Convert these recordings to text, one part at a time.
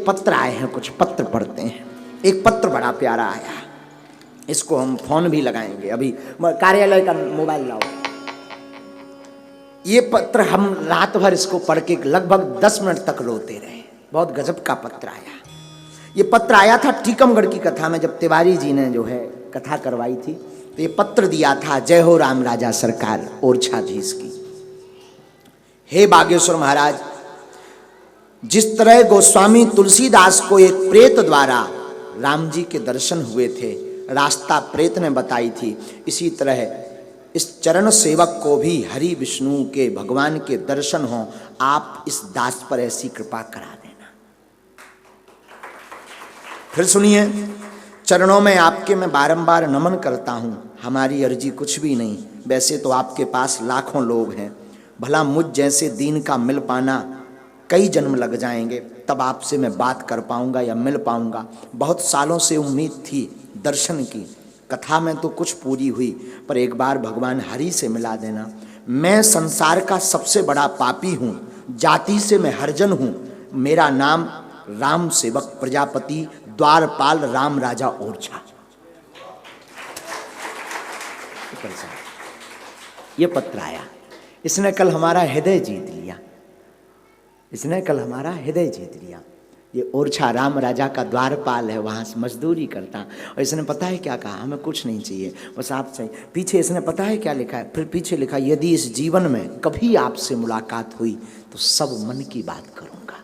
पत्र आए हैं, कुछ पत्र पढ़ते हैं। एक पत्र बड़ा प्यारा आया, इसको हम फोन भी लगाएंगे। अभी कार्यालय का मोबाइल लाओ। ये पत्र हम रात भर इसको पढ़ के लगभग 10 मिनट तक रोते रहे। बहुत गजब का पत्र आया। ये पत्र आया था टीकमगढ़ की कथा में, जब तिवारी जी ने जो है कथा करवाई थी, तो ये पत्र दिया था। जय हो राम राजा सरकार, ओरछा जी इसकी। हे बागेश्वर महाराज, जिस तरह गोस्वामी तुलसीदास को एक प्रेत द्वारा राम जी के दर्शन हुए थे, रास्ता प्रेत ने बताई थी, इसी तरह इस चरण सेवक को भी हरि विष्णु के भगवान के दर्शन हो। आप इस दास पर ऐसी कृपा करा देना। फिर सुनिए, चरणों में आपके मैं बारंबार नमन करता हूं। हमारी अर्जी कुछ भी नहीं, वैसे तो आपके पास लाखों लोग हैं, भला मुझ जैसे दीन का मिल पाना कई जन्म लग जाएंगे, तब आपसे मैं बात कर पाऊंगा या मिल पाऊंगा। बहुत सालों से उम्मीद थी दर्शन की, कथा में तो कुछ पूरी हुई, पर एक बार भगवान हरि से मिला देना। मैं संसार का सबसे बड़ा पापी हूँ, जाति से मैं हरिजन हूँ। मेरा नाम राम सेवक प्रजापति द्वारपाल राम राजा ओरछा। ये पत्र आया, इसने कल हमारा हृदय जीत लिया। इसने कल हमारा हृदय जीत लिया। ये ओरछा राम राजा का द्वारपाल है, वहाँ से मजदूरी करता। और इसने पता है क्या कहा, हमें कुछ नहीं चाहिए, बस आप चाहिए। पीछे इसने पता है क्या लिखा है, फिर पीछे लिखा, यदि इस जीवन में कभी आपसे मुलाकात हुई तो सब मन की बात करूँगा।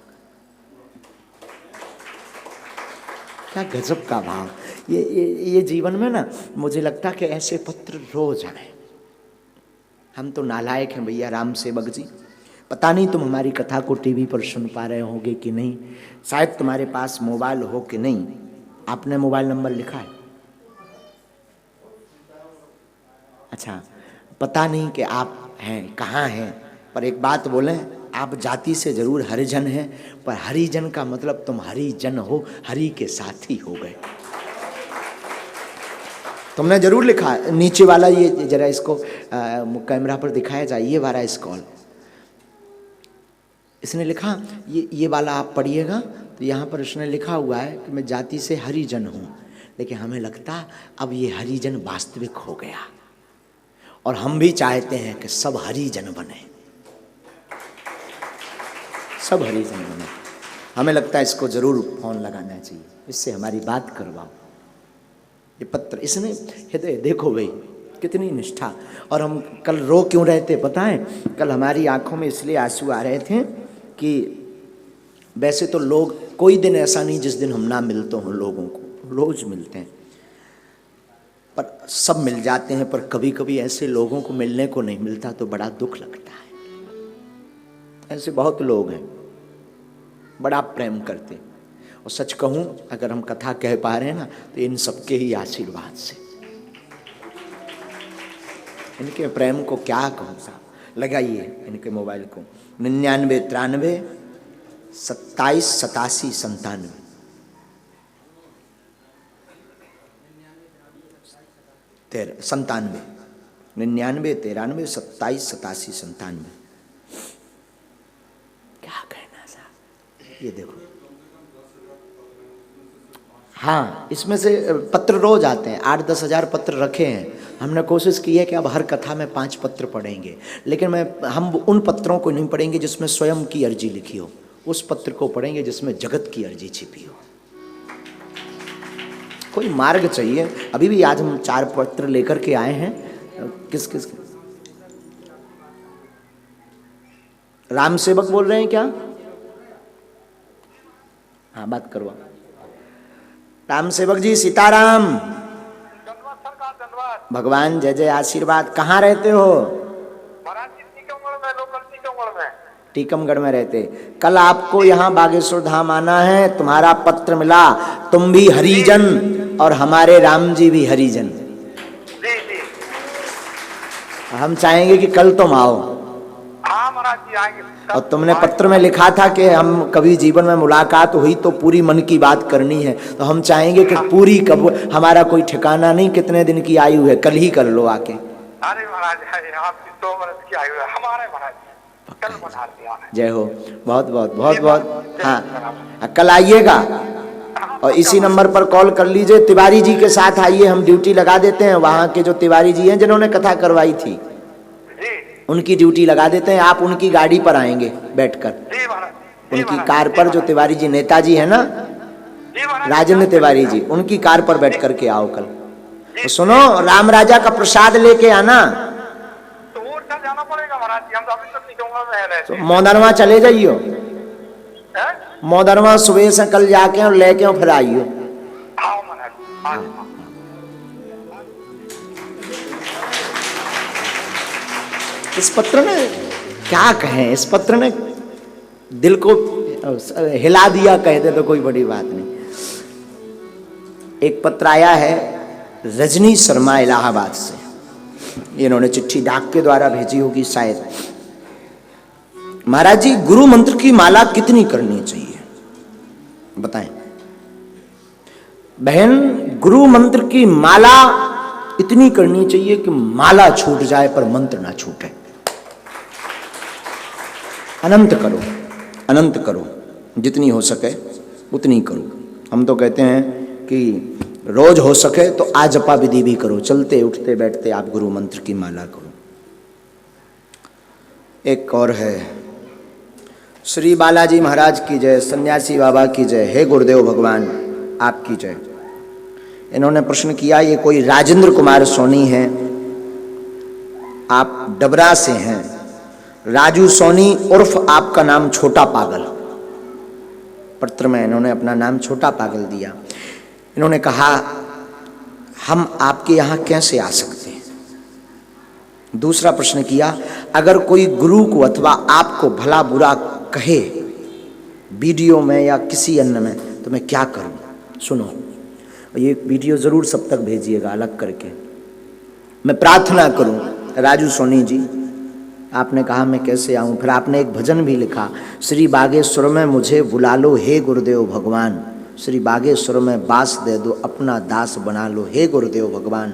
क्या गजब का भाव। ये जीवन में ना, मुझे लगता कि ऐसे पत्र रोज आए। हम तो नालायक हैं भैया राम सेवक जी। पता नहीं तुम हमारी कथा को टीवी पर सुन पा रहे होगे कि नहीं, शायद तुम्हारे पास मोबाइल हो कि नहीं। आपने मोबाइल नंबर लिखा है? अच्छा, पता नहीं कि आप हैं कहाँ हैं, पर एक बात बोलें, आप जाति से जरूर हरिजन हैं, पर हरिजन का मतलब तुम हरिजन हो, हरि के साथी हो गए। तुमने जरूर लिखा। नीचे वाला ये जरा इसको कैमरा पर दिखाया जाए, ये वाला स्क्रॉल इसने लिखा, ये वाला आप पढ़िएगा तो यहाँ पर उसने लिखा हुआ है कि मैं जाति से हरिजन हूँ, लेकिन हमें लगता अब ये हरिजन वास्तविक हो गया और हम भी चाहते हैं कि सब हरिजन बने, सब हरिजन बने। हमें लगता है इसको जरूर फोन लगाना चाहिए, इससे हमारी बात करवाओ। ये पत्र इसने हृदय देखो भाई कितनी निष्ठा। और हम कल रो क्यों रहे थे पता है? कल हमारी आंखों में इसलिए आंसू आ रहे थे कि वैसे तो लोग, कोई दिन ऐसा नहीं जिस दिन हम ना मिलते हों लोगों को, रोज मिलते हैं, पर सब मिल जाते हैं। पर कभी कभी ऐसे लोगों को मिलने को नहीं मिलता तो बड़ा दुख लगता है। ऐसे बहुत लोग हैं बड़ा प्रेम करते। और सच कहूं, अगर हम कथा कह पा रहे हैं ना, तो इन सबके ही आशीर्वाद से। इनके प्रेम को क्या कहूँ साहब। लगाइए इनके मोबाइल को 99 93 27 87 97 97 99 93 27 87 97। क्या कहना साहब, ये देखो। हाँ, इसमें से पत्र रोज आते हैं, 8-10 हज़ार पत्र रखे हैं। हमने कोशिश की है कि अब हर कथा में 5 पत्र पढ़ेंगे, लेकिन हम उन पत्रों को नहीं पढ़ेंगे जिसमें स्वयं की अर्जी लिखी हो, उस पत्र को पढ़ेंगे जिसमें जगत की अर्जी छिपी हो। कोई मार्ग चाहिए। अभी भी आज हम 4 पत्र लेकर के आए हैं। किस किस राम सेवक बोल रहे हैं क्या? हाँ, बात करवा। राम सेवक जी सीताराम। भगवान जय जय आशीर्वाद। कहाँ रहते हो? टीकमगढ़ में रहते। कल आपको यहाँ बागेश्वर धाम आना है, तुम्हारा पत्र मिला। तुम भी हरिजन और हमारे राम जी भी हरिजन। हम चाहेंगे कि कल तुम आओ। हाँ महाराज जी आएंगे। और तुमने पत्र में लिखा था कि हम कभी जीवन में मुलाकात हुई तो पूरी मन की बात करनी है, तो हम चाहेंगे कि पूरी कब, हमारा कोई ठिकाना नहीं कितने दिन की आयु है, कल ही कर लो आके। अरे महाराज आपकी 100 वर्ष की आयु है हमारे महाराज। कल बना दिया है। जय हो, बहुत बहुत बहुत बहुत। हाँ, कल आइएगा और इसी नंबर पर कॉल कर लीजिए। तिवारी जी के साथ आइए, हम ड्यूटी लगा देते हैं। वहाँ के जो तिवारी जी हैं जिन्होंने कथा करवाई थी, जी उनकी ड्यूटी लगा देते हैं। आप उनकी गाड़ी पर आएंगे बैठकर, जी महाराज, जी उनकी महाराज, कार जी पर। जो महाराज, तिवारी जी नेताजी है ना, जी महाराज, राजेंद्र तिवारी जी, उनकी कार पर बैठ करके आओ कल। जी, तो सुनो, राम राजा का प्रसाद लेके आना। तो वो उधर जाना पड़ेगा महाराज जी, हम तो अभी तक निकलूंगा में रहे तो मोदरवा चले जाइयो, हैं? मोदरवा सुबह से कल जाके और लेके और फिर आइयो। हाँ महाराज, हाँ हाँ। इस पत्र ने क्या कहें, इस पत्र ने दिल को हिला दिया, कहते तो कोई बड़ी बात नहीं। एक पत्र आया है रजनी शर्मा इलाहाबाद से, इन्होंने चिट्ठी डाक के द्वारा भेजी होगी शायद। महाराज जी, गुरु मंत्र की माला कितनी करनी चाहिए बताएं। बहन, गुरु मंत्र की माला इतनी करनी चाहिए कि माला छूट जाए पर मंत्र ना छूटे। अनंत करो, अनंत करो, जितनी हो सके उतनी करो। हम तो कहते हैं कि रोज हो सके तो आजपा विधि भी करो, चलते उठते बैठते आप गुरु मंत्र की माला करो। एक और है, श्री बालाजी महाराज की जय, सन्यासी बाबा की जय, हे गुरुदेव भगवान आपकी जय। इन्होंने प्रश्न किया, ये कोई राजेंद्र कुमार सोनी है, आप डबरा से हैं। राजू सोनी उर्फ आपका नाम छोटा पागल। पत्र में इन्होंने अपना नाम छोटा पागल दिया। इन्होंने कहा, हम आपके यहाँ कैसे आ सकते हैं। दूसरा प्रश्न किया, अगर कोई गुरु को अथवा आपको भला बुरा कहे वीडियो में या किसी अन्य में, तो मैं क्या करूं। सुनो, ये वीडियो जरूर सब तक भेजिएगा अलग करके। मैं प्रार्थना करूं, राजू सोनी जी, आपने कहा मैं कैसे आऊं। फिर आपने एक भजन भी लिखा, श्री बागेश्वर में मुझे बुला लो हे गुरुदेव भगवान, श्री बागेश्वर में बास दे दो, अपना दास बना लो हे गुरुदेव भगवान,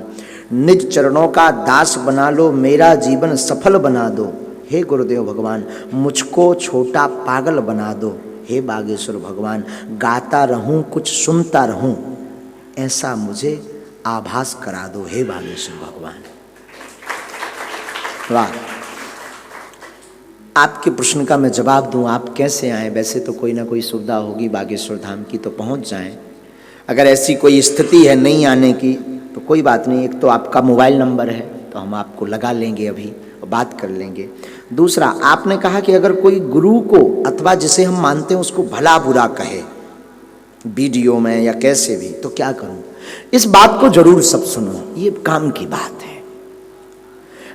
निज चरणों का दास बना लो, मेरा जीवन सफल बना दो हे गुरुदेव भगवान, मुझको छोटा पागल बना दो हे बागेश्वर भगवान, गाता रहूं कुछ सुनता रहूं, ऐसा मुझे आभास करा दो हे बागेश्वर भगवान। वाह, आपके प्रश्न का मैं जवाब दूं, आप कैसे आए। वैसे तो कोई ना कोई सुविधा होगी बागेश्वर धाम की, तो पहुंच जाएं। अगर ऐसी कोई स्थिति है नहीं आने की तो कोई बात नहीं। एक तो आपका मोबाइल नंबर है तो हम आपको लगा लेंगे अभी और बात कर लेंगे। दूसरा, आपने कहा कि अगर कोई गुरु को अथवा जिसे हम मानते हैं उसको भला बुरा कहे वीडियो में या कैसे भी, तो क्या करूं। इस बात को जरूर सब सुनो, ये काम की बात है।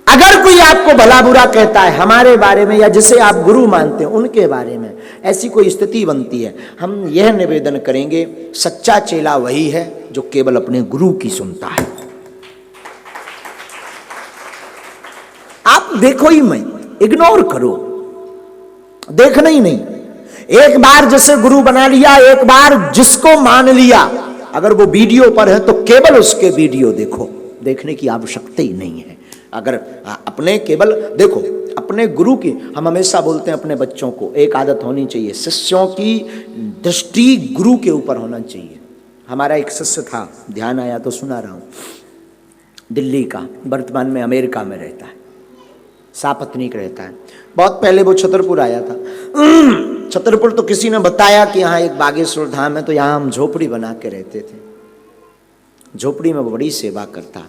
अगर कोई आपको भला बुरा कहता है हमारे बारे में या जिसे आप गुरु मानते हैं उनके बारे में, ऐसी कोई स्थिति बनती है, हम यह निवेदन करेंगे, सच्चा चेला वही है जो केवल अपने गुरु की सुनता है। आप देखो ही मत, इग्नोर करो, देखना ही नहीं। एक बार जिसे गुरु बना लिया, एक बार जिसको मान लिया, अगर वो वीडियो पर है तो केवल उसके वीडियो देखो, देखने की आवश्यकता ही नहीं है। अगर अपने केवल देखो अपने गुरु की, हम हमेशा बोलते हैं अपने बच्चों को एक आदत होनी चाहिए, शिष्यों की दृष्टि गुरु के ऊपर होना चाहिए। हमारा एक शिष्य था, ध्यान आया तो सुना रहा हूँ, दिल्ली का, वर्तमान में अमेरिका में रहता है, सापत्नीक रहता है। बहुत पहले वो छतरपुर आया था। छतरपुर तो किसी ने बताया कि यहाँ एक बागेश्वर धाम है, तो यहाँ हम झोपड़ी बना के रहते थे। झोपड़ी में वो बड़ी सेवा करता,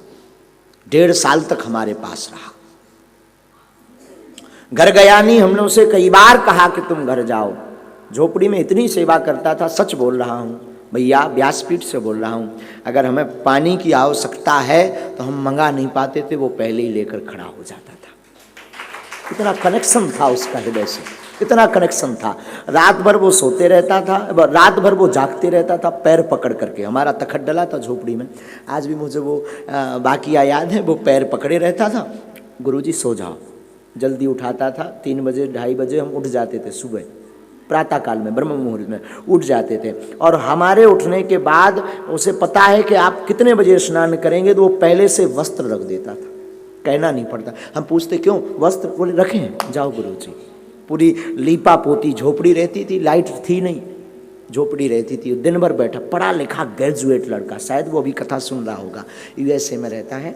1.5 साल तक हमारे पास रहा। घर गया नहीं, हमने उसे कई बार कहा कि तुम घर जाओ। झोपड़ी में इतनी सेवा करता था, सच बोल रहा हूँ भैया, व्यासपीठ से बोल रहा हूँ, अगर हमें पानी की आवश्यकता है तो हम मंगा नहीं पाते थे, वो पहले ही लेकर खड़ा हो जाता था। इतना कनेक्शन था उसका हृदय से, इतना कनेक्शन था। रात भर वो सोते रहता था, रात भर वो जागते रहता था, पैर पकड़ करके। हमारा तखत डला था झोपड़ी में, आज भी मुझे वो बाकिया याद है। वो पैर पकड़े रहता था, गुरुजी सो जाओ। जल्दी उठाता था, 3 बजे 2:30 बजे हम उठ जाते थे, सुबह प्रातः काल में ब्रह्म मुहूर्त में उठ जाते थे। और हमारे उठने के बाद उसे पता है कि आप कितने बजे स्नान करेंगे, तो वो पहले से वस्त्र रख देता था, कहना नहीं पड़ता। हम पूछते क्यों वस्त्र, बोले रखें, जाओ गुरुजी। पूरी लीपा पोती झोपड़ी रहती थी, लाइट थी नहीं, झोपड़ी रहती थी। दिन भर बैठा, पढ़ा लिखा ग्रेजुएट लड़का, शायद वो अभी कथा सुन रहा होगा, यूएसए में रहता है।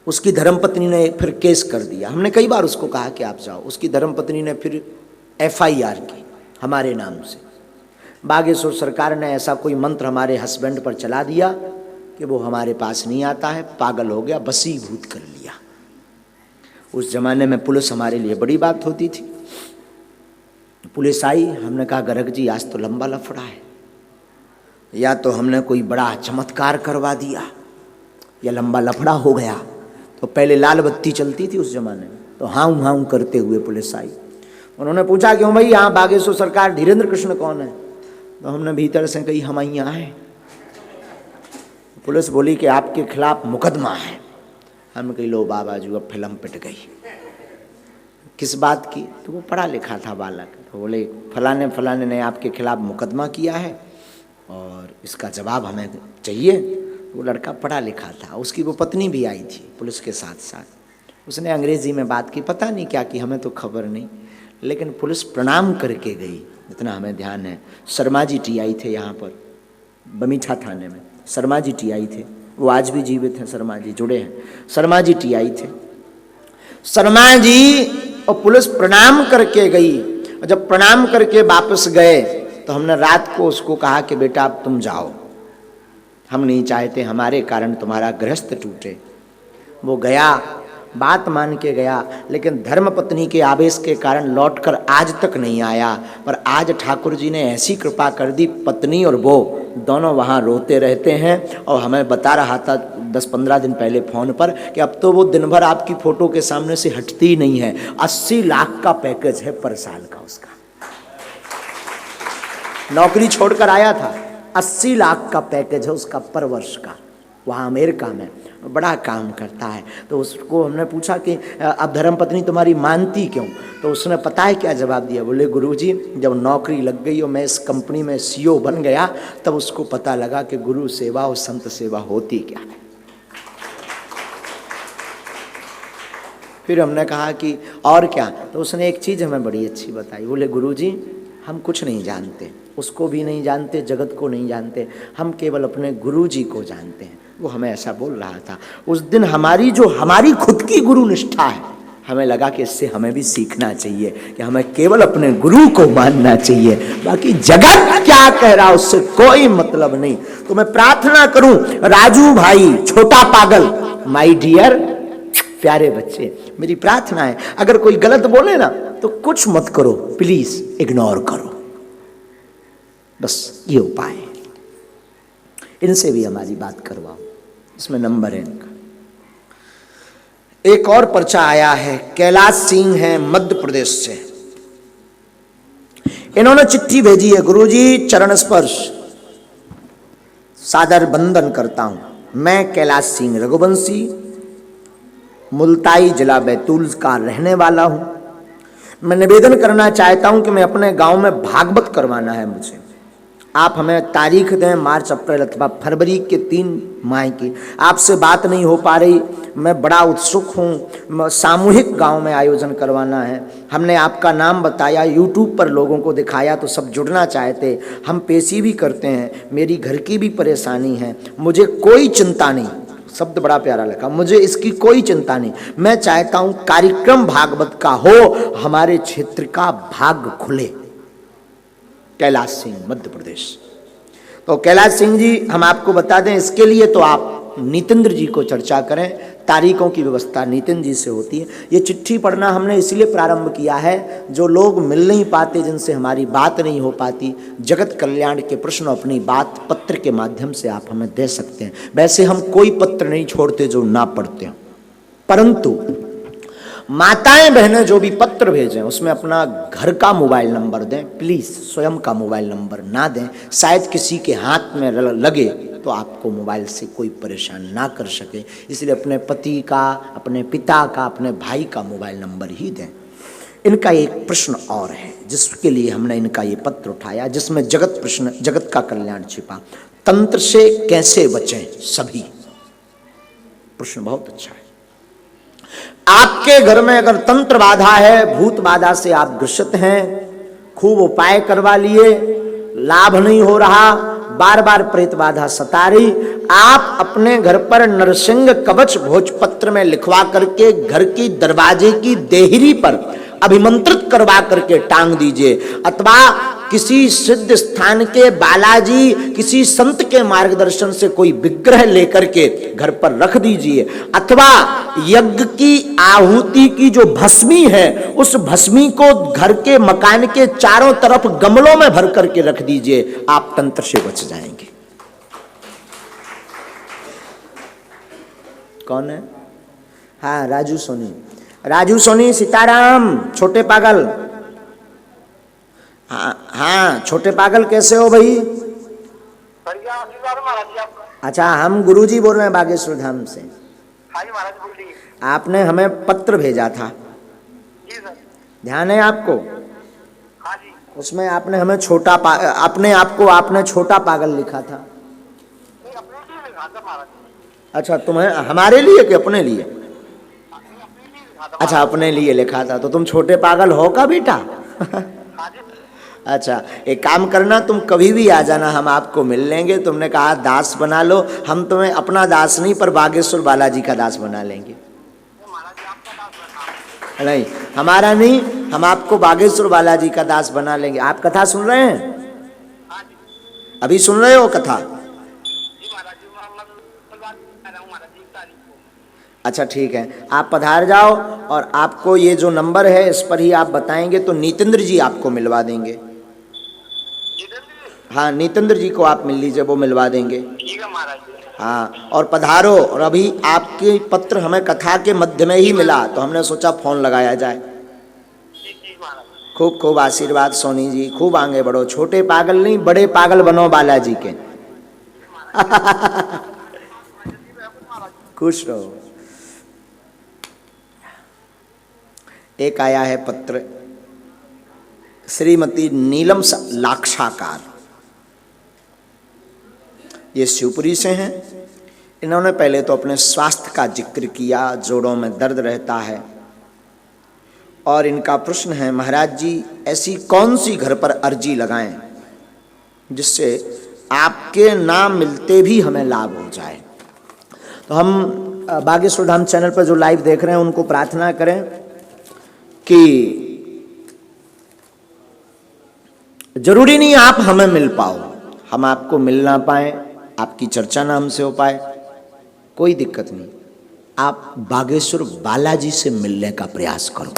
उसकी धर्मपत्नी ने फिर केस कर दिया। हमने कई बार उसको कहा कि आप जाओ, उसकी धर्मपत्नी ने फिर एफआईआर की हमारे नाम से। बागेश्वर सरकार ने ऐसा कोई मंत्र हमारे हस्बैंड पर चला दिया कि वो हमारे पास नहीं आता है, पागल हो गया, बसीभूत कर लिया। उस जमाने में पुलिस हमारे लिए बड़ी बात होती थी। पुलिस आई, हमने कहा गर्ग जी आज तो लंबा लफड़ा है, या तो हमने कोई बड़ा चमत्कार करवा दिया या लंबा लफड़ा हो गया। तो पहले लाल बत्ती चलती थी उस जमाने में, तो हाउ हाउ करते हुए पुलिस आई। उन्होंने पूछा क्यों भाई यहाँ बागेश्वर सरकार, धीरेन्द्र कृष्ण कौन है? तो हमने भीतर से कही हम यहाँ हैं। पुलिस बोली कि आपके खिलाफ मुकदमा है। हम कही लो बाबा जी अब फिल्म पिट गई। किस बात की? तो वो पढ़ा लिखा था बालक, तो बोले फलाने फलाने ने आपके खिलाफ मुकदमा किया है और इसका जवाब हमें चाहिए। वो लड़का पढ़ा लिखा था, उसकी वो पत्नी भी आई थी पुलिस के साथ साथ। उसने अंग्रेजी में बात की, पता नहीं क्या की, हमें तो खबर नहीं, लेकिन पुलिस प्रणाम करके गई, इतना हमें ध्यान है। शर्मा जी टीआई थे यहाँ पर बमीठा थाने में, शर्मा जी टीआई थे, वो आज भी जीवित हैं, शर्मा जी जुड़े हैं। शर्मा जी टीआई थे, शर्मा जी और पुलिस प्रणाम करके गई। और जब प्रणाम करके वापस गए तो हमने रात को उसको कहा कि बेटा अब तुम जाओ, हम नहीं चाहते हमारे कारण तुम्हारा गृहस्थ टूटे। वो गया, बात मान के गया, लेकिन धर्मपत्नी के आवेश के कारण लौटकर आज तक नहीं आया। पर आज ठाकुर जी ने ऐसी कृपा कर दी, पत्नी और वो दोनों वहाँ रोते रहते हैं। और हमें बता रहा था 10-15 दिन पहले फ़ोन पर कि अब तो वो दिन भर आपकी फ़ोटो के सामने से हटती ही नहीं है। 80 लाख का पैकेज है पर साल का उसका, नौकरी छोड़कर आया था, 80 लाख का पैकेज है उसका पर वर्ष का, वहाँ अमेरिका में बड़ा काम करता है। तो उसको हमने पूछा कि अब धर्मपत्नी तुम्हारी मानती क्यों? तो उसने पता है क्या जवाब दिया? बोले गुरुजी जब नौकरी लग गई और मैं इस कंपनी में सीईओ बन गया तब उसको पता लगा कि गुरु सेवा और संत सेवा होती क्या है। फिर हमने कहा कि और क्या? तो उसने एक चीज़ हमें बड़ी अच्छी बताई। बोले गुरुजी हम कुछ नहीं जानते, उसको भी नहीं जानते, जगत को नहीं जानते, हम केवल अपने गुरुजी को जानते हैं। वो हमें ऐसा बोल रहा था उस दिन। हमारी खुद की गुरु निष्ठा है, हमें लगा कि इससे हमें भी सीखना चाहिए कि हमें केवल अपने गुरु को मानना चाहिए, बाकी जगत क्या कह रहा उससे कोई मतलब नहीं। तो मैं प्रार्थना करूं राजू भाई, छोटा पागल, माय डियर प्यारे बच्चे, मेरी प्रार्थना है अगर कोई गलत बोले ना तो कुछ मत करो, प्लीज इग्नोर करो, बस ये उपाय है। इनसे भी हमारी बात करवाओ, इसमें नंबर है इनका। एक और पर्चा आया है, कैलाश सिंह है मध्य प्रदेश से। इन्होंने चिट्ठी भेजी है, गुरुजी चरण स्पर्श सादर बंदन करता हूं। मैं कैलाश सिंह रघुवंशी मुल्ताई जिला बैतूल का रहने वाला हूं। मैं निवेदन करना चाहता हूं कि मैं अपने गांव में भागवत करवाना है मुझे। आप हमें तारीख दें, मार्च अप्रैल अथवा फरवरी के 3 माह की। आपसे बात नहीं हो पा रही, मैं बड़ा उत्सुक हूँ। सामूहिक गांव में आयोजन करवाना है। हमने आपका नाम बताया, यूट्यूब पर लोगों को दिखाया तो सब जुड़ना चाहते। हम पेशी भी करते हैं, मेरी घर की भी परेशानी है, मुझे कोई चिंता नहीं, शब्द बड़ा प्यारा लगा, मुझे इसकी कोई चिंता नहीं। मैं चाहता हूँ कार्यक्रम भागवत का हो, हमारे क्षेत्र का भाग्य खुले। कैलाश सिंह मध्य प्रदेश। तो कैलाश सिंह जी हम आपको बता दें, इसके लिए तो आप नितेंद्र जी को चर्चा करें, तारीखों की व्यवस्था नितिन जी से होती है। ये चिट्ठी पढ़ना हमने इसलिए प्रारंभ किया है, जो लोग मिल नहीं पाते, जिनसे हमारी बात नहीं हो पाती, जगत कल्याण के प्रश्न अपनी बात पत्र के माध्यम से आप हमें दे सकते हैं। वैसे हम कोई पत्र नहीं छोड़ते जो ना पढ़ते हैं, परंतु माताएं बहनें जो भी पत्र भेजें उसमें अपना घर का मोबाइल नंबर दें प्लीज़, स्वयं का मोबाइल नंबर ना दें। शायद किसी के हाथ में लगे तो आपको मोबाइल से कोई परेशान ना कर सके, इसलिए अपने पति का, अपने पिता का, अपने भाई का मोबाइल नंबर ही दें। इनका एक प्रश्न और है जिसके लिए हमने इनका ये पत्र उठाया, जिसमें जगत का कल्याण छिपा। तंत्र से कैसे बचें सभी, प्रश्न बहुत अच्छा है। आपके घर में अगर तंत्र बाधा है, भूत बाधा से आप ग्रसित हैं, खूब उपाय करवा लिए, लाभ नहीं हो रहा, बार बार प्रेत बाधा सता रही, आप अपने घर पर नरसिंह कवच भोजपत्र में लिखवा करके घर की दरवाजे की देहरी पर अभिमंत्रित करवा करके टांग दीजिए, अथवा किसी सिद्ध स्थान के बालाजी, किसी संत के मार्गदर्शन से कोई विग्रह लेकर के घर पर रख दीजिए, अथवा यज्ञ की आहुति की जो भस्मी है उस भस्मी को घर के मकान के चारों तरफ गमलों में भर करके रख दीजिए, आप तंत्र से बच जाएंगे। कौन है? हाँ, राजू सोनी। राजू सोनी, सीताराम, छोटे पागल। हाँ हाँ, छोटे पागल कैसे हो भाई? बढ़िया, आशीर्वाद महाराज जी आपका। अच्छा, हम गुरुजी बोल रहे हैं बागेश्वर धाम से। हाँ जी महाराज, बोलिए। आपने हमें पत्र भेजा था, जी सर। ध्यान है आपको? हाँ जी। उसमें आपने हमें अपने आप को आपने छोटा पागल लिखा था। नहीं, अपने लिए लिखा था महाराज। अच्छा, तुम्हें हमारे लिए कि अपने लिए? अपने लिए लिखा था। अच्छा, अपने लिए लिखा था, तो तुम छोटे पागल हो का बेटा? हाँ जी। अच्छा, एक काम करना, तुम कभी भी आ जाना, हम आपको मिल लेंगे। तुमने कहा दास बना लो, हम तुम्हें अपना दास नहीं पर बागेश्वर बालाजी का दास बना लेंगे। महाराज जी आपका दास बना। नहीं, हमारा नहीं, हम आपको बागेश्वर बालाजी का दास बना लेंगे। आप कथा सुन रहे हैं? हाँ जी। अभी सुन रहे हो कथा? जी महाराज जी, मैं आ रहा हूँ महाराज जी 1 तारीख को। अच्छा ठीक है, आप पधार जाओ, और आपको ये जो नंबर है इस पर ही आप बताएंगे तो नीतेंद्र जी आपको मिलवा देंगे। हाँ, नीतेंद्र जी को आप मिल लीजिए, वो मिलवा देंगे। ठीक है महाराज जी। हाँ, और पधारो। और अभी आपके पत्र हमें कथा के मध्य में ही मिला, तो हमने सोचा फोन लगाया जाए। जी महाराज। खूब खूब आशीर्वाद सोनी जी, खूब आगे बढ़ो, छोटे पागल नहीं बड़े पागल बनो बालाजी के। खुश रहो। एक आया है पत्र, श्रीमती नीलम लाक्षाकार, ये शिवपुरी से हैं। इन्होंने पहले तो अपने स्वास्थ्य का जिक्र किया, जोड़ों में दर्द रहता है, और इनका प्रश्न है, महाराज जी ऐसी कौन सी घर पर अर्जी लगाएं जिससे आपके नाम मिलते भी हमें लाभ हो जाए। तो हम बागेश्वर धाम चैनल पर जो लाइव देख रहे हैं उनको प्रार्थना करें कि जरूरी नहीं आप हमें मिल पाओ, हम आपको मिल ना पाए, आपकी चर्चा ना हमसे हो पाए, कोई दिक्कत नहीं, आप बागेश्वर बालाजी से मिलने का प्रयास करो।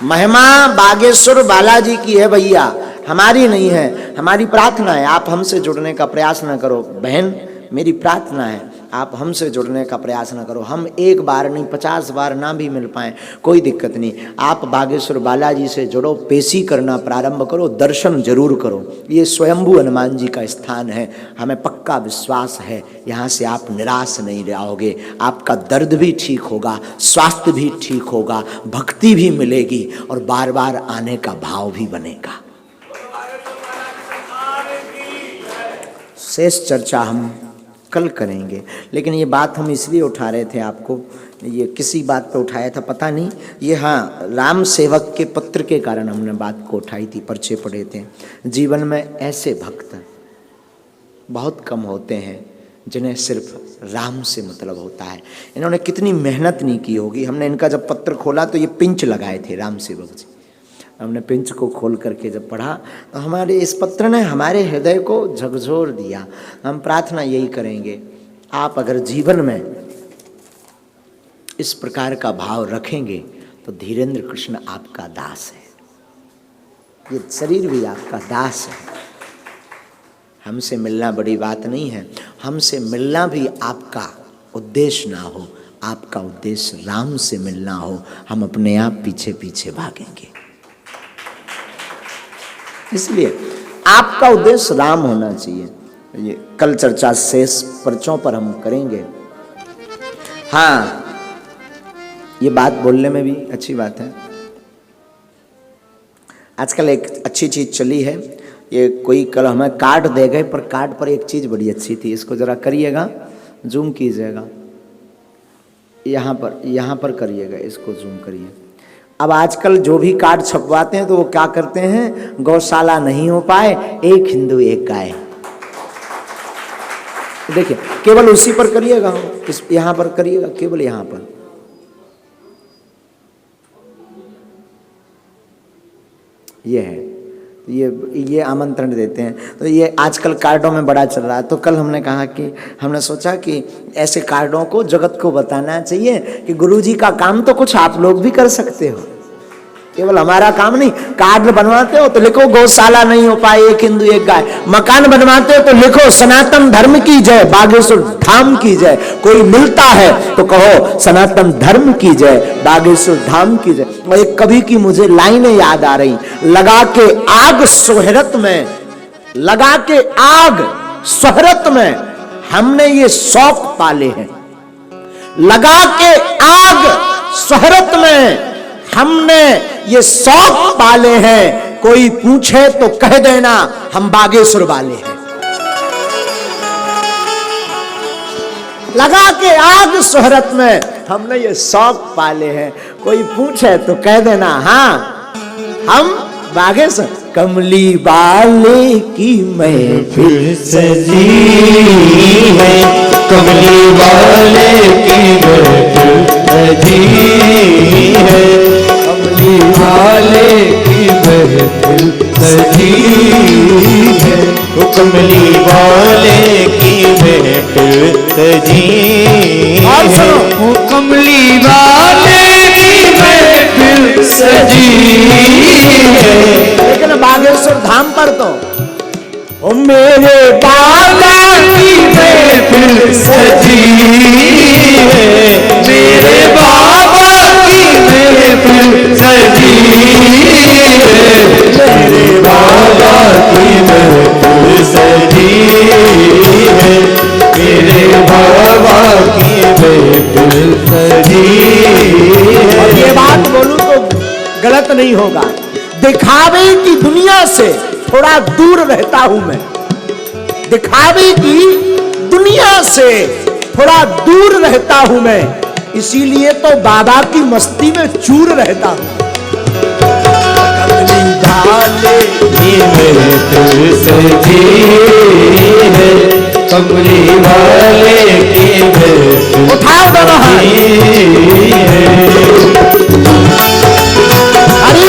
महिमा बागेश्वर बालाजी की है भैया, हमारी नहीं है। हमारी प्रार्थना है आप हमसे जुड़ने का प्रयास ना करो बहन, मेरी प्रार्थना है आप हमसे जुड़ने का प्रयास ना करो। हम एक बार नहीं 50 बार ना भी मिल पाएं, कोई दिक्कत नहीं, आप बागेश्वर बालाजी से जुड़ो, पेशी करना प्रारंभ करो, दर्शन जरूर करो। ये स्वयंभू हनुमान जी का स्थान है, हमें पक्का विश्वास है यहाँ से आप निराश नहीं रहोगे, आपका दर्द भी ठीक होगा, स्वास्थ्य भी ठीक होगा, भक्ति भी मिलेगी और बार बार आने का भाव भी बनेगा। शेष चर्चा हम कल करेंगे, लेकिन ये बात हम इसलिए उठा रहे थे आपको, ये किसी बात पे उठाया था पता नहीं, ये हाँ राम सेवक के पत्र के कारण हमने बात को उठाई थी, पर्चे पढ़े थे। जीवन में ऐसे भक्त बहुत कम होते हैं जिन्हें सिर्फ राम से मतलब होता है। इन्होंने कितनी मेहनत नहीं की होगी। हमने इनका जब पत्र खोला तो ये पिंच लगाए थे राम सेवक जी, हमने पिंच को खोल करके जब पढ़ा तो हमारे इस पत्र ने हमारे हृदय को झकझोर दिया। हम प्रार्थना यही करेंगे, आप अगर जीवन में इस प्रकार का भाव रखेंगे तो धीरेन्द्र कृष्ण आपका दास है, ये शरीर भी आपका दास है। हमसे मिलना बड़ी बात नहीं है, हमसे मिलना भी आपका उद्देश्य ना हो, आपका उद्देश्य राम से मिलना हो, हम अपने आप पीछे पीछे भागेंगे। इसलिए आपका उद्देश्य राम होना चाहिए। ये कल चर्चा शेष पर्चों पर हम करेंगे। हाँ, ये बात बोलने में भी अच्छी बात है। आजकल एक अच्छी चीज चली है, ये कोई कल हमें कार्ड दे गए, पर कार्ड पर एक चीज बड़ी अच्छी थी, इसको जरा करिएगा, जूम कीजिएगा। यहाँ पर करिएगा, इसको जूम करिए। अब आजकल जो भी कार्ड छपवाते हैं तो वो क्या करते हैं, गौशाला नहीं हो पाए, एक हिंदू एक गाय। देखिए केवल उसी पर करिएगा, इस यहाँ पर करिएगा, केवल यहाँ पर। ये है, ये आमंत्रण देते हैं। तो ये आजकल कार्डों में बड़ा चल रहा है। तो कल हमने कहा कि हमने सोचा कि ऐसे कार्डों को जगत को बताना चाहिए कि गुरुजी का काम तो कुछ आप लोग भी कर सकते हो, केवल हमारा काम नहीं। कार्ड बनवाते हो तो लिखो गौशाला नहीं हो पाए, एक हिंदू एक गाय। मकान बनवाते हो तो लिखो सनातन धर्म की जय, बागेश्वर धाम की जय। कोई मिलता है तो कहो सनातन धर्म की जय, बागेश्वर धाम की जय। और एक कवि की मुझे लाइनें याद आ रही, लगा के आग सोहरत में, लगा के आग सोहरत में हमने ये शौक पाले हैं। लगा के आग सोहरत में हमने ये शौक पाले हैं। कोई पूछे तो कह देना हम बागेश्वर वाले हैं। लगा के आग शोहरत में हमने ये शौक पाले हैं। कोई पूछे तो कह देना हाँ हम बागेश्वर। कमली वाले की महफिल सजी है, कमली वाले की महफिल सजी है, कमली वाले की महफिल सजी है, वो कमली वाले की महफिल सजी है, वो कमली वाले की महफिल सजी है। लेकिन बागेश्वर धाम पर तो ओ मेरे बाबा की महफिल सजी है, मेरे बाबा की महफिल सजी है, मेरे बाबा की महफिल सजी है, मेरे बाबा की महफिल सजी है। और ये बात बोलूं तो गलत नहीं होगा, दिखावे की दुनिया से थोड़ा दूर रहता हूं मैं। दिखावे की दुनिया से थोड़ा दूर रहता हूं मैं, इसीलिए तो बाबा की मस्ती में चूर रहता हूं। कमली वाले की महफिल सजी है, कमली वाले की महफिल उठाओ दोनों हाथ। हरि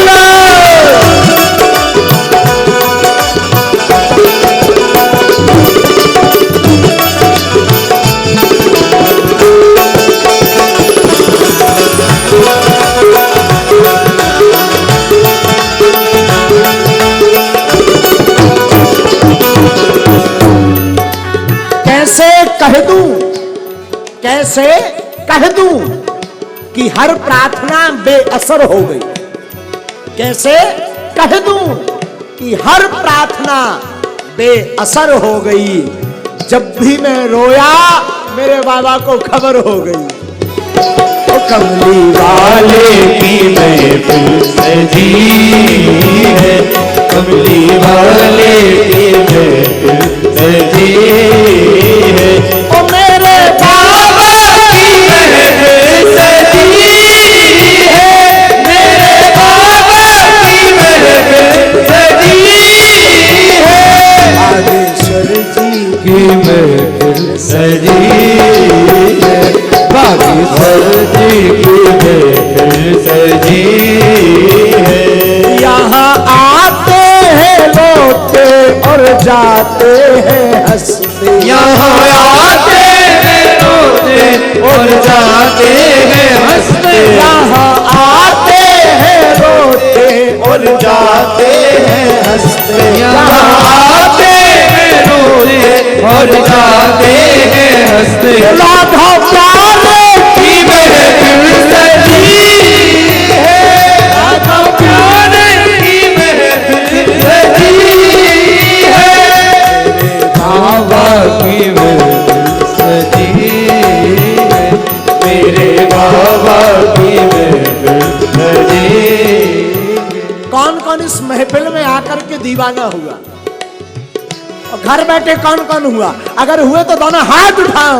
कैसे कह दूं कि हर प्रार्थना बेअसर हो गई। कैसे कह दूं कि हर प्रार्थना बेअसर हो गई। जब भी मैं रोया मेरे बाबा को खबर हो गई। ओ कमली वाले की महफिल सजी है, कमली वाले की महफिल सजी है, ओ मेरे बाबा की महफिल सजी है, मेरे बाबा की महफिल सजी है, बागेश्वर जी की महफिल सजी है, बागेश्वर जी की महफिल सजी है। यहाँ आते हैं लोटे और जाते हैं हंसते। यहाँ आते हैं रोते और जाते हैं हंसते। यहाँ आते हैं रोते और जाते हैं हंसते। यहाँ आते हैं रोते और जाते हैं हंसते। राधा प्यारे की महफिल सजी है, राधा प्यारे की महफिल सजी है, बाबा की महफिल सजी है, मेरे बाबा की महफिल सजी है। कौन कौन इस महफिल में आकर के दीवाना हुआ और घर बैठे कौन कौन हुआ? अगर हुए तो दोनों हाथ उठाओ।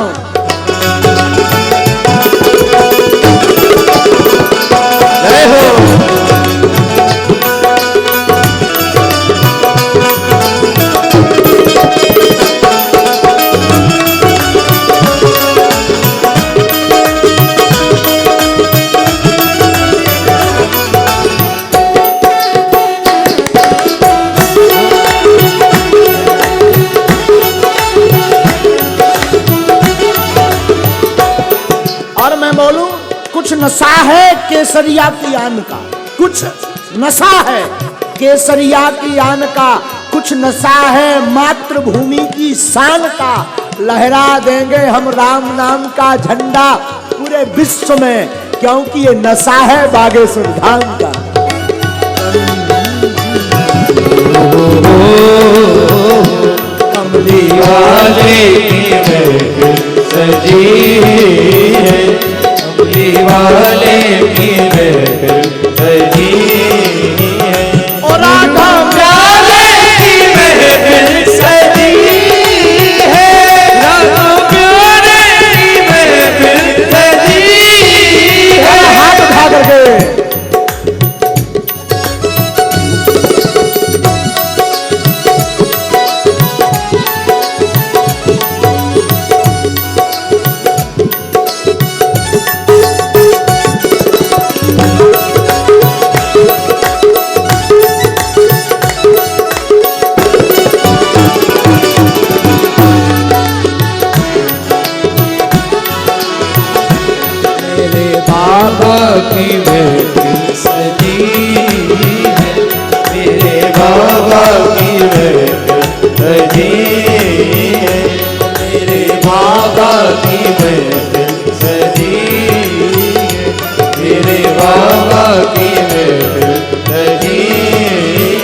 जय हो। और मैं बोलूं, कुछ नशा है केसरिया की आन का, कुछ नशा है केसरिया की आन का, कुछ नशा है मातृभूमि की शान का। लहरा देंगे हम राम नाम का झंडा पूरे विश्व में, क्योंकि ये नशा है बागेश्वर धाम का। कमली वाले की महफिल सजी है, कमली वाले की महफिल सजी है, और राधा प्यारे की महफिल सजी है, राधा प्यारे की महफिल सजी है। हाथ उठा करके बाबा की महफिल सजी है, मेरे बाबा की महफिल सजी है, मेरे बाबा की महफिल सजी है, मेरे बाबा की महफिल सजी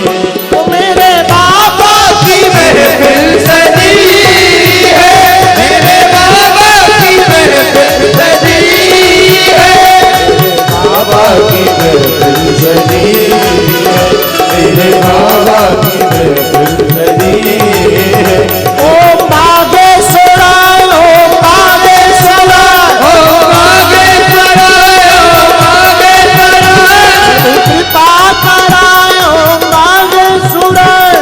है, तो मेरे बाबा की महफिल सजी है, मेरे बाबा की महफिल सजी है, बाबा की महफिल सजी है, मेरे बाबा की महफिल सजी है। ओ बागेश्वर, ओ बागेश्वर, ओ बागेश्वर, ओ बागेश्वर, कृपा करायो बागेश्वर,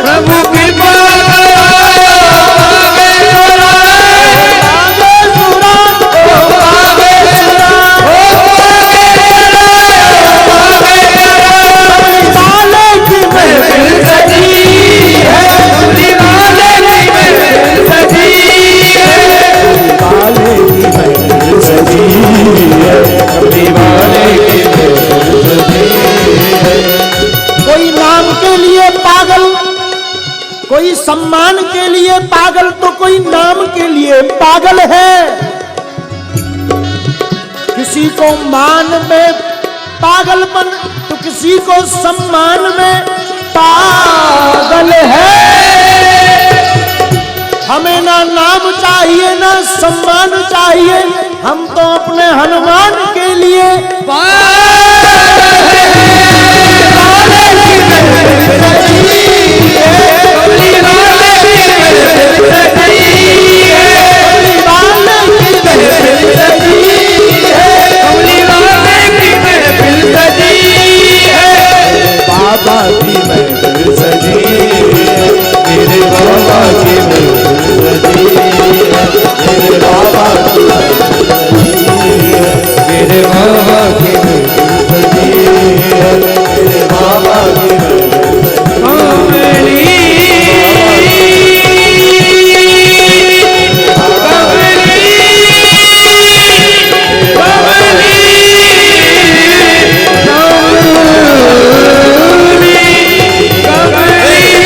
प्रभु कृपा करायो बागेश्वर, बागेश्वर, ओ बागेश्वर, वाले की महफिल सजी है, कमली वाले की महफिल सजी है, वाले की महफिल सजी है, कमली वाले की महफिल सजी है। कोई नाम के लिए पागल, कोई सम्मान के लिए पागल, तो कोई नाम के लिए पागल है। किसी को मान में पागलपन, तो किसी को सम्मान में पागल है। हमें ना नाम चाहिए ना सम्मान चाहिए, हम तो अपने हनुमान के लिए बाबा की महफिल सजी है, मेरे बाबा की महफिल सजी है, मेरे बाबा की महफिल सजी है, मेरे बाबा की महफिल सजी है, मेरे बाबा की महफिल सजी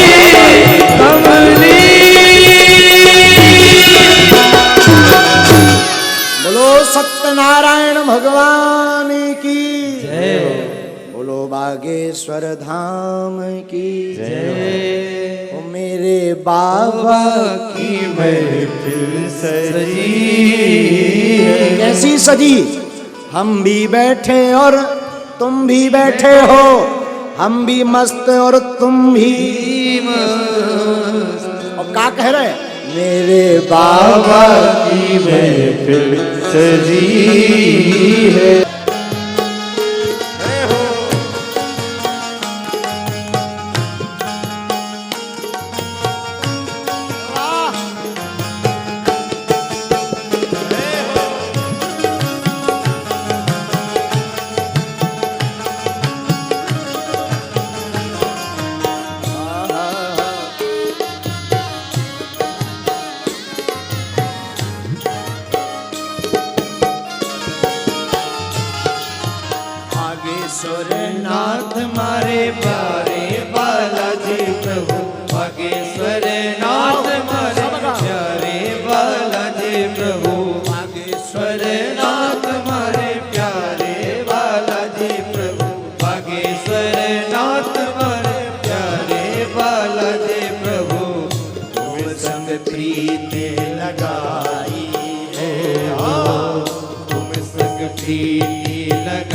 है। सत्यनारायण भगवान की जय, बोलो बागेश्वर धाम की जय। ओ मेरे बाबा की महफिल सजी है। कैसी सजी? हम भी बैठे और तुम भी बैठे हो, हम भी मस्त और तुम भी मस्त। और क्या कह रहे? मेरे बाबा की महफिल सजी है। बागेश्वर नाथ मारे प्यारे बालाजी प्रभु बागेश्वर नाथ मारे प्यारे बालाजी प्रभु बागेश्वर नाथ मारे प्यारे बालाजी प्रभु तुम संग प्रीत लगाई है तुम संग प्रीति लगा